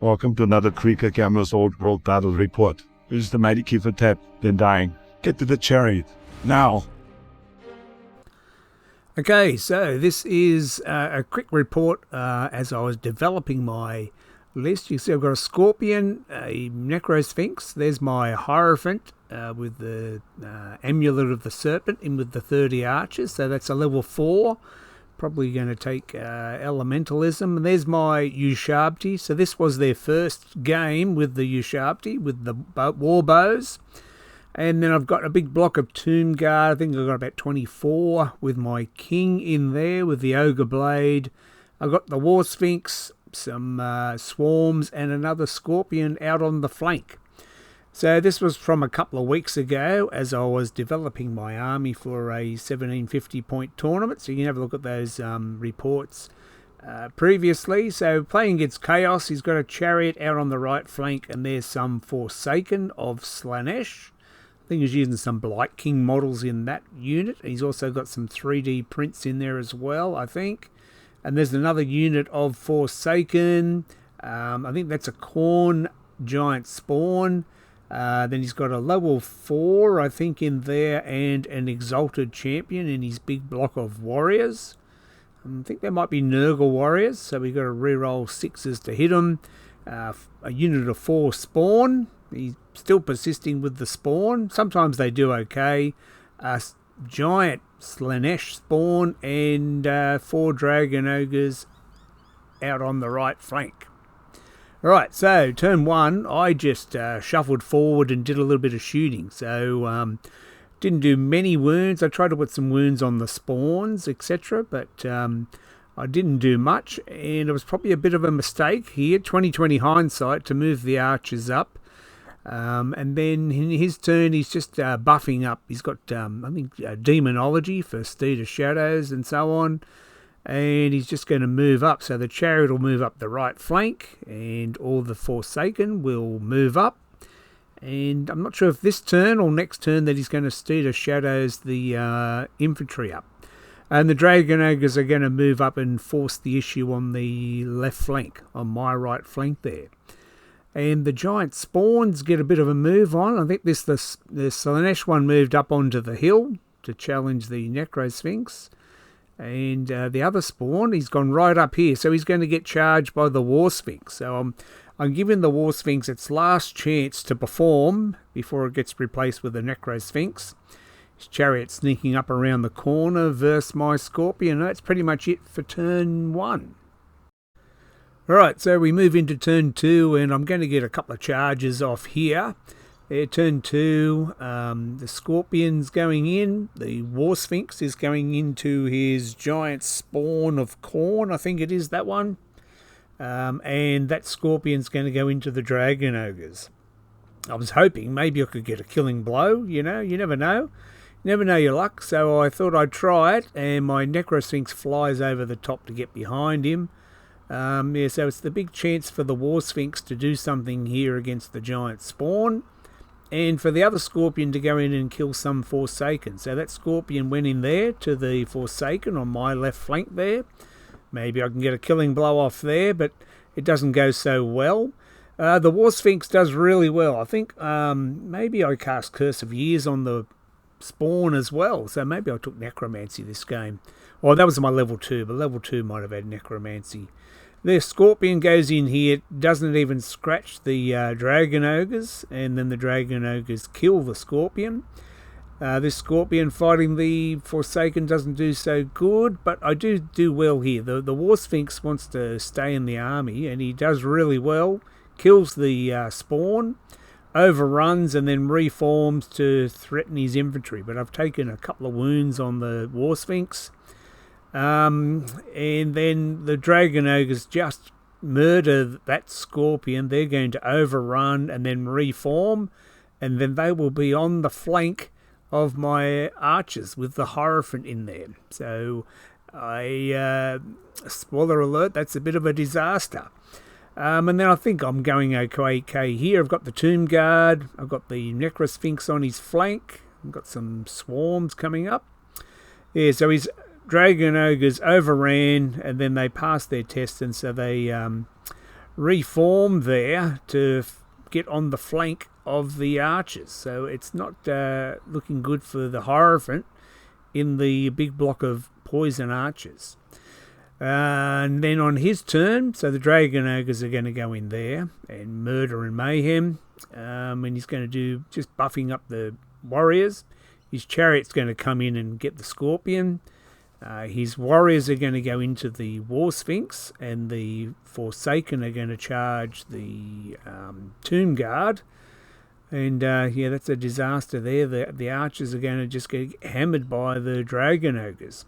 Welcome to another Krieger Cameras Old World Battle Report. Use the mighty key for tap, then dying. Get to the chariot, now! Okay, so this is a quick report as I was developing my list. You see I've got a Scorpion, a Necrosphinx, there's my Hierophant with the Amulet of the Serpent in with the 30 archers, so that's a level 4. Probably going to take Elementalism. And there's my Ushabti. So this was their first game with the Ushabti, with the war bows. And then I've got a big block of Tomb Guard. I think I've got about 24 with my King in there with the Ogre Blade. I've got the War Sphinx, some Swarms, and another Scorpion out on the flank. So this was from a couple of weeks ago as I was developing my army for a 1750 point tournament. So you can have a look at those reports previously. So playing against Chaos, he's got a Chariot out on the right flank, and there's some Forsaken of Slaanesh. I think he's using some Blight King models in that unit. He's also got some 3D prints in there as well, I think. And there's another unit of Forsaken. I think that's a Khorne Giant Spawn. Then he's got a level 4, I think, in there, and an Exalted Champion in his big block of warriors. I think there might be Nurgle warriors, so we've got to reroll 6s to hit them. A unit of 4 Spawn. He's still persisting with the Spawn. Sometimes they do okay. Giant Slaanesh Spawn and 4 Dragon Ogres out on the right flank. Right, so turn 1, I just shuffled forward and did a little bit of shooting. So didn't do many wounds. I tried to put some wounds on the spawns, etc. But I didn't do much. And it was probably a bit of a mistake here, 20/20 hindsight, to move the archers up. And then in his turn, he's just buffing up. He's got, I think, Demonology for Steed of Shadows and so on. And he's just going to move up. So the Chariot will move up the right flank, and all the Forsaken will move up. And I'm not sure if this turn or next turn that he's going to Steed of Shadows the infantry up. And the Dragon Ogres are going to move up and force the issue on the left flank, on my right flank there. And the Giant Spawns get a bit of a move on. I think the Slaanesh one moved up onto the hill to challenge the Necrosphinx. And the other Spawn, he's gone right up here. So he's going to get charged by the War Sphinx. So I'm giving the War Sphinx its last chance to perform before it gets replaced with the Necrosphinx. His Chariot sneaking up around the corner versus my Scorpion. That's pretty much it for turn 1. Alright, so we move into turn 2, and I'm going to get a couple of charges off here. Turn 2, the Scorpion's going in, the War Sphinx is going into his Giant Spawn of Khorne, I think it is that one. And that Scorpion's going to go into the Dragon Ogres. I was hoping maybe I could get a killing blow, you never know. You never know your luck, so I thought I'd try it, and my Necrosphinx flies over the top to get behind him. So it's the big chance for the War Sphinx to do something here against the Giant Spawn. And for the other Scorpion to go in and kill some Forsaken. So that Scorpion went in there to the Forsaken on my left flank there. Maybe I can get a killing blow off there, but it doesn't go so well. The War Sphinx does really well. I think maybe I cast Curse of Years on the Spawn as well. So maybe I took Necromancy this game. Well, that was my level 2, but level 2 might have had Necromancy. The Scorpion goes in here, doesn't even scratch the Dragon Ogres, and then the Dragon Ogres kill the Scorpion. This Scorpion fighting the Forsaken doesn't do so good, but I do well here. The War Sphinx wants to stay in the army, and he does really well. Kills the Spawn, overruns, and then reforms to threaten his infantry. But I've taken a couple of wounds on the War Sphinx. And then the Dragon Ogres just murder that Scorpion. They're going to overrun and then reform, and then they will be on the flank of my archers with the Hierophant in there. So spoiler alert, that's a bit of a disaster. And then I think I'm going okay here. I've got the Tomb Guard, I've got the Necrosphinx on his flank, I've got some Swarms coming up. Yeah, so his Dragon Ogres overran, and then they passed their test, and so they reform there to get on the flank of the archers. So it's not looking good for the Hierophant in the big block of poison archers. And then on his turn, so the Dragon Ogres are going to go in there and murder and mayhem. And he's going to do just buffing up the warriors. His chariot's going to come in and get the Scorpion. His warriors are going to go into the War Sphinx, and the Forsaken are going to charge the Tomb Guard. And yeah, that's a disaster there. The archers are going to just get hammered by the Dragon Ogres.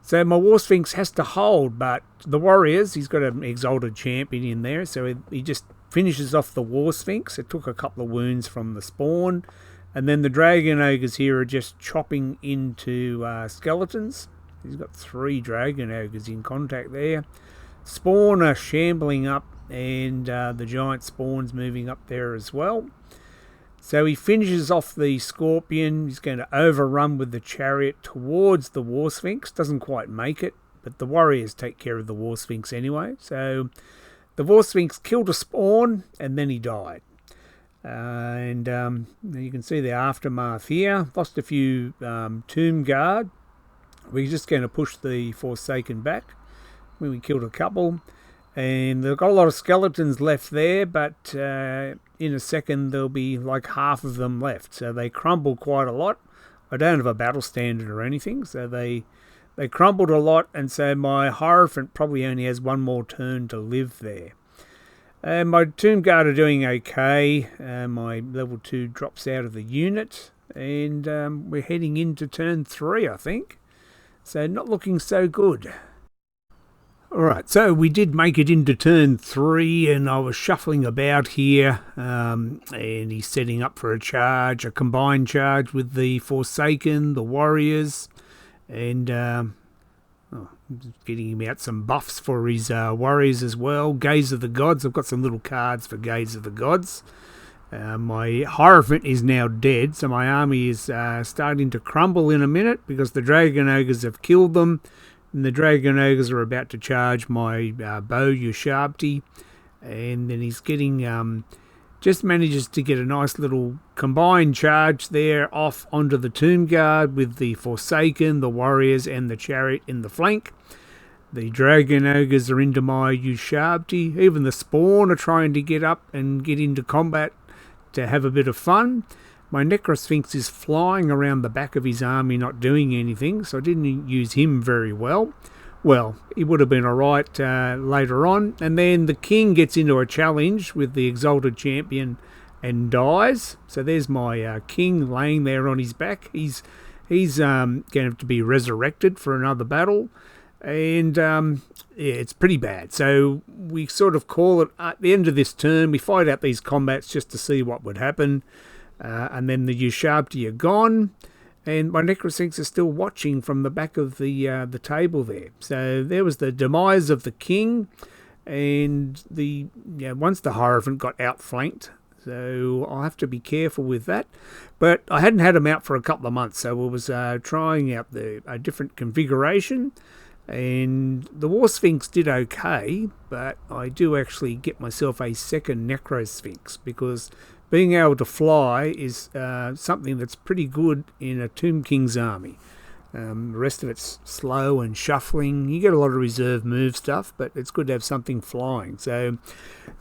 So my War Sphinx has to hold, but the warriors, he's got an Exalted Champion in there, so he just finishes off the War Sphinx. It took a couple of wounds from the spawn. And then the Dragon Ogres here are just chopping into skeletons. He's got 3 Dragon Ogres in contact there. Spawn are shambling up, and the giant spawn's moving up there as well. So he finishes off the Scorpion. He's going to overrun with the chariot towards the War Sphinx. Doesn't quite make it, but the warriors take care of the War Sphinx anyway. So the War Sphinx killed a spawn, and then he died. And you can see the aftermath here. Lost a few Tomb Guard. We're just going to push the Forsaken back. We killed a couple. And they've got a lot of skeletons left there, but in a second there'll be like half of them left. So they crumble quite a lot. I don't have a battle standard or anything, so they crumbled a lot, and so my Hierophant probably only has one more turn to live there. My Tomb Guard are doing okay. My level 2 drops out of the unit, and we're heading into turn 3, I think. So not looking so good. Alright, so we did make it into turn 3, and I was shuffling about here, and he's setting up for a charge, a combined charge with the Forsaken, the Warriors, and getting him out some buffs for his Warriors as well. Gaze of the Gods, I've got some little cards for Gaze of the Gods. My Hierophant is now dead, so my army is starting to crumble in a minute because the Dragon Ogres have killed them. And the Dragon Ogres are about to charge my bow Ushabti, and then he's getting just manages to get a nice little combined charge there off onto the Tomb Guard with the Forsaken, the Warriors, and the Chariot in the flank. The Dragon Ogres are into my Ushabti. Even the Spawn are trying to get up and get into combat to have a bit of fun. My Necrosphinx is flying around the back of his army, not doing anything, so I didn't use him very well. Well, he would have been alright later on. And then the King gets into a challenge with the Exalted Champion and dies. So there's my King laying there on his back. He's going to have to be resurrected for another battle. And yeah, it's pretty bad. So we sort of call it at the end of this turn. We fight out these combats just to see what would happen. And then the Ushabti are gone, and my Necrosphinx are still watching from the back of the table there. So there was the demise of the King, and once the Hierophant got outflanked, so I'll have to be careful with that. But I hadn't had him out for a couple of months, so I was trying out a different configuration, and the War Sphinx did okay, but I do actually get myself a second Necrosphinx because being able to fly is something that's pretty good in a Tomb King's army. The rest of it's slow and shuffling. You get a lot of reserve move stuff, but it's good to have something flying. So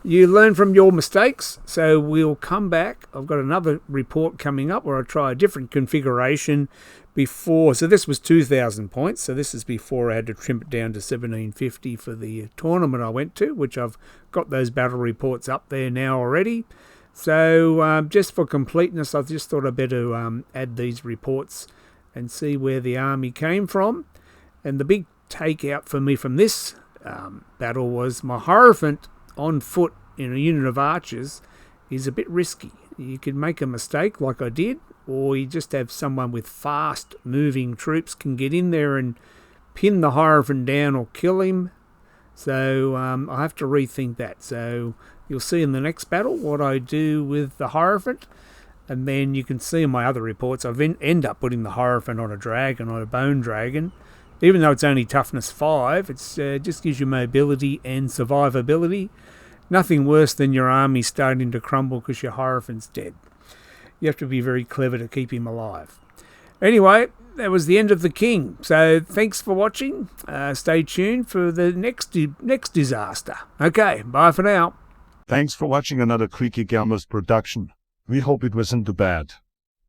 you learn from your mistakes. So we'll come back. I've got another report coming up where I try a different configuration before. So this was 2,000 points. So this is before I had to trim it down to 1,750 for the tournament I went to, which I've got those battle reports up there now already. So just for completeness, I just thought I'd better add these reports and see where the army came from. And the big takeout for me from this battle was my Hierophant on foot in a unit of archers is a bit risky. You could make a mistake like I did, or you just have someone with fast moving troops can get in there and pin the Hierophant down or kill him. So I have to rethink that. So you'll see in the next battle what I do with the Hierophant. And then you can see in my other reports, I've end up putting the Hierophant on a dragon, on a bone dragon. Even though it's only toughness 5, it just gives you mobility and survivability. nothing worse than your army starting to crumble because your Hierophant's dead. You have to be very clever to keep him alive. Anyway, that was the end of the king. So thanks for watching. Stay tuned for the next disaster. Okay, bye for now. Thanks for watching another Creaky Gamers production. We hope it wasn't too bad.